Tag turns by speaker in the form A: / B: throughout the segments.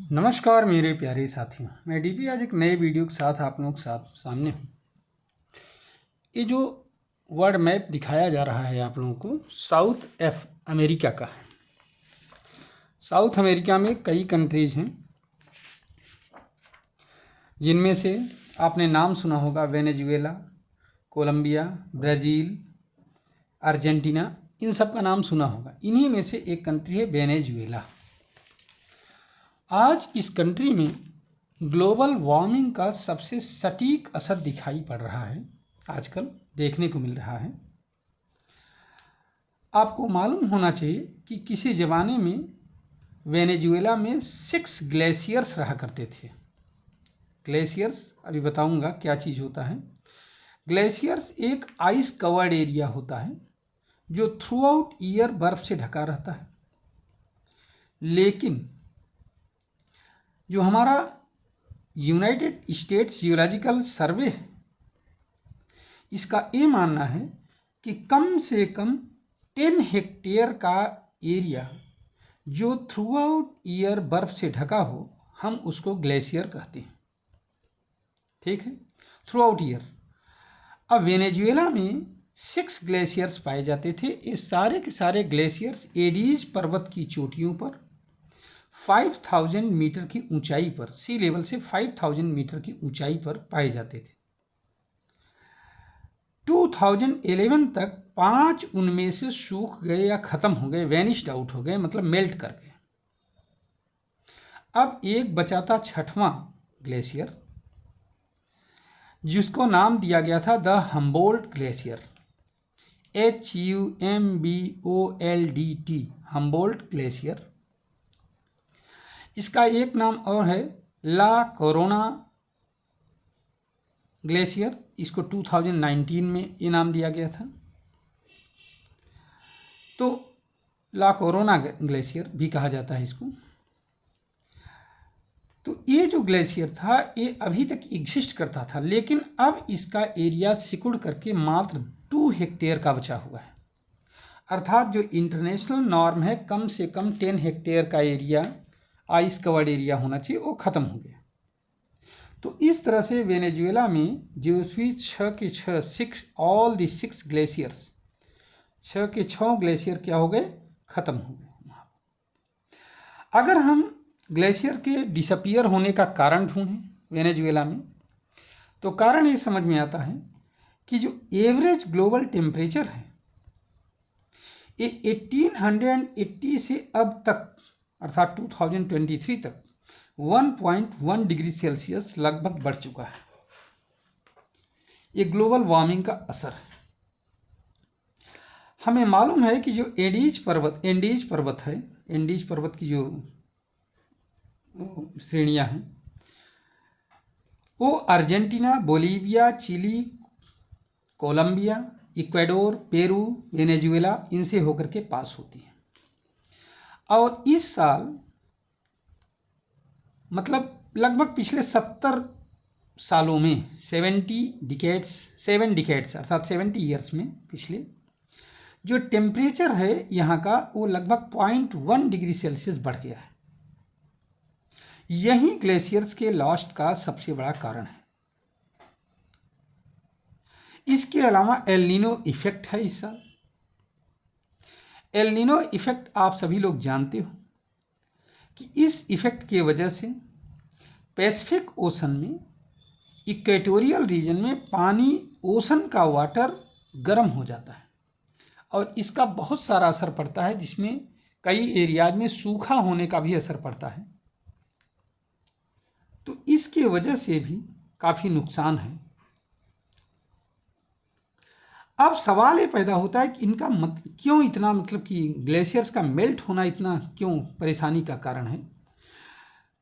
A: नमस्कार मेरे प्यारे साथियों, मैं डीपी आज एक नए वीडियो के साथ आप लोगों के सामने हूँ। ये जो वर्ल्ड मैप दिखाया जा रहा है आप लोगों को साउथ अमेरिका का है। साउथ अमेरिका में कई कंट्रीज हैं, जिनमें से आपने नाम सुना होगा वेनेजुएला, कोलंबिया, ब्राज़ील, अर्जेंटीना, इन सब का नाम सुना होगा। इन्हीं में से एक कंट्री है वेनेजुएला। आज इस कंट्री में ग्लोबल वार्मिंग का सबसे सटीक असर दिखाई पड़ रहा है, आजकल देखने को मिल रहा है। आपको मालूम होना चाहिए कि किसी ज़माने में वेनेजुएला में 6 ग्लेशियर्स रहा करते थे। ग्लेशियर्स अभी बताऊंगा क्या चीज़ होता है। ग्लेशियर्स एक आइस कवर्ड एरिया होता है जो थ्रू आउट ईयर बर्फ़ से ढका रहता है। लेकिन जो हमारा यूनाइटेड स्टेट्स जियोलॉजिकल सर्वे है, इसका ये मानना है कि कम से कम 10 हेक्टेयर का एरिया जो थ्रू आउट ईयर बर्फ़ से ढका हो, हम उसको ग्लेशियर कहते हैं। ठीक है, थ्रू आउट ईयर। अब वेनेजुएला में 6 ग्लेशियर्स पाए जाते थे। ये सारे के सारे ग्लेशियर्स एडीज पर्वत की चोटियों पर 5000 मीटर की ऊंचाई पर, सी लेवल से 5000 मीटर की ऊंचाई पर पाए जाते थे। 2011 तक 5 उनमें से सूख गए या ख़त्म हो गए, वैनिश्ड आउट हो गए, मतलब मेल्ट कर गए। अब एक बचा था 6वां ग्लेशियर, जिसको नाम दिया गया था the Humboldt glacier, HUMBOLDT, Humboldt glacier. इसका एक नाम और है ला कोरोना ग्लेशियर। इसको 2019 में ये नाम दिया गया था। तो ला कोरोना ग्लेशियर भी कहा जाता है इसको। तो ये जो ग्लेशियर था ये अभी तक एग्जिस्ट करता था, लेकिन अब इसका एरिया सिकुड़ करके मात्र 2 हेक्टेयर का बचा हुआ है। अर्थात जो इंटरनेशनल नॉर्म है कम से कम 10 हेक्टेयर का एरिया, आइस कवर्ड एरिया होना चाहिए, वो ख़त्म हो गया। तो इस तरह से वेनेजुएला में जो भी 6 के 6 ऑल दी 6 ग्लेशियर्स, 6 के 6 ग्लेशियर क्या हो गए, ख़त्म हो गए। अगर हम ग्लेशियर के डिसअपियर होने का कारण ढूंढें वेनेजुएला में, तो कारण ये समझ में आता है कि जो एवरेज ग्लोबल टेम्परेचर है ये 1880 से अब तक, अर्थात 2023 तक 1.1 डिग्री सेल्सियस लगभग बढ़ चुका है। ये ग्लोबल वार्मिंग का असर है। हमें मालूम है कि जो एंडीज पर्वत है, एंडीज पर्वत की जो श्रेणियां हैं, वो Argentina, Bolivia, Chile, Colombia, Ecuador, Peru, Venezuela, इनसे होकर के पास होती है। और इस साल, मतलब लगभग पिछले 70 सालों में 7 डिकेड्स अर्थात 70 ईयर्स में पिछले जो टेम्परेचर है यहाँ का, वो लगभग 0.1 डिग्री सेल्सियस बढ़ गया है। यही ग्लेशियर्स के लॉस्ट का सबसे बड़ा कारण है। इसके अलावा एल नीनो इफेक्ट है इस साल। एल नीनो इफेक्ट आप सभी लोग जानते हो कि इस इफेक्ट की वजह से पैसिफिक ओशन में, इक्वेटोरियल रीजन में पानी, ओशन का वाटर गर्म हो जाता है और इसका बहुत सारा असर पड़ता है, जिसमें कई एरियाज में सूखा होने का भी असर पड़ता है। तो इसके वजह से भी काफ़ी नुकसान है। अब सवाल ये पैदा होता है कि इनका क्यों इतना, मतलब कि ग्लेशियर्स का मेल्ट होना इतना क्यों परेशानी का कारण है।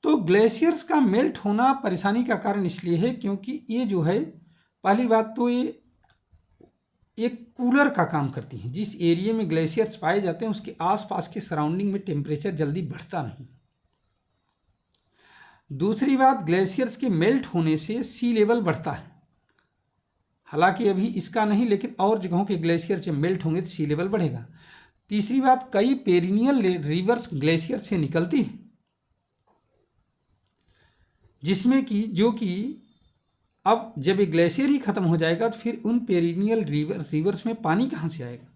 A: तो ग्लेशियर्स का मेल्ट होना परेशानी का कारण इसलिए है क्योंकि ये जो है, पहली बात तो ये एक कूलर का काम करती हैं। जिस एरिया में ग्लेशियर्स पाए जाते हैं उसके आसपास के सराउंडिंग में टेम्परेचर जल्दी बढ़ता नहीं। दूसरी बात, ग्लेशियर्स के मेल्ट होने से सी लेवल बढ़ता है। हालांकि अभी इसका नहीं, लेकिन और जगहों के ग्लेशियर जब मेल्ट होंगे तो सी लेवल बढ़ेगा। तीसरी बात, कई पेरिनियल रिवर्स ग्लेशियर से निकलती है जिसमें कि जो कि अब जब ये ग्लेशियर ही ख़त्म हो जाएगा तो फिर उन पेरिनियल रिवर्स में पानी कहाँ से आएगा।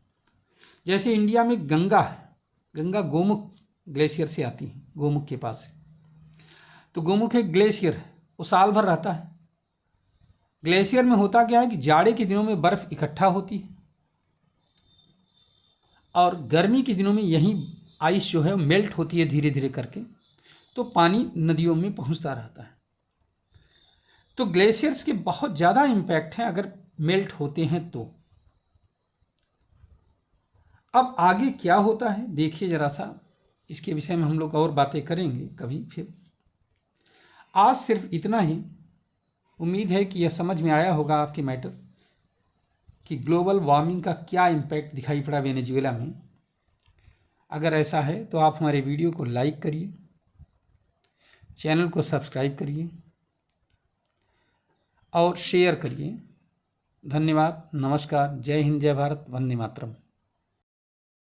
A: जैसे इंडिया में गंगा है, गंगा गोमुख ग्लेशियर से आती है, गोमुख के पास है। तो गोमुख एक ग्लेशियर है, वो साल भर रहता है। ग्लेशियर में होता क्या है कि जाड़े के दिनों में बर्फ़ इकट्ठा होती है और गर्मी के दिनों में यही आइस जो है वो मेल्ट होती है धीरे धीरे करके, तो पानी नदियों में पहुंचता रहता है। तो ग्लेशियर्स के बहुत ज़्यादा इम्पैक्ट हैं अगर मेल्ट होते हैं तो। अब आगे क्या होता है देखिए ज़रा सा, इसके विषय में हम लोग और बातें करेंगे कभी फिर। आज सिर्फ इतना ही। उम्मीद है कि यह समझ में आया होगा आपके मैटर कि ग्लोबल वार्मिंग का क्या इम्पैक्ट दिखाई पड़ा वेनेजुएला में। अगर ऐसा है तो आप हमारे वीडियो को लाइक करिए, चैनल को सब्सक्राइब करिए और शेयर करिए। धन्यवाद, नमस्कार, जय हिंद, जय भारत, वंदे मातरम।